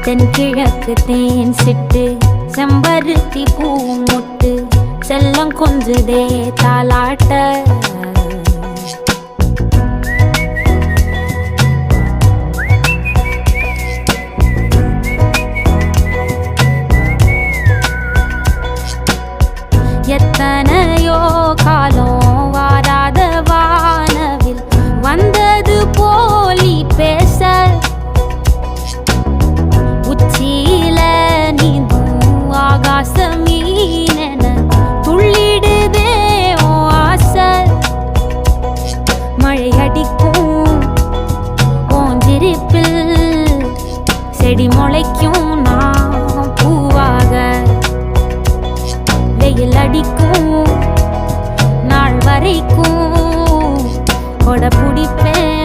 தென்கிழக்கு தேன் சிட்டு செம்பருத்தி பூ முட்டு செல்லம் கொஞ்சுதே தாலாட்ட எத்தனையோ காலம் வாராத வானவில் வந்தது போலி பேச உச்சியில நீந்தும் ஆகாச மீனென துள்ளிடுதே ஓ ஆசை மழை அடிக்கும் ஓஞ்சிருப்பில் செடி முளைக்கும் நான் பூவாக வெயில் அடிக்கும் நாள் வரைக்கும் கொடை பிடிப்பேன்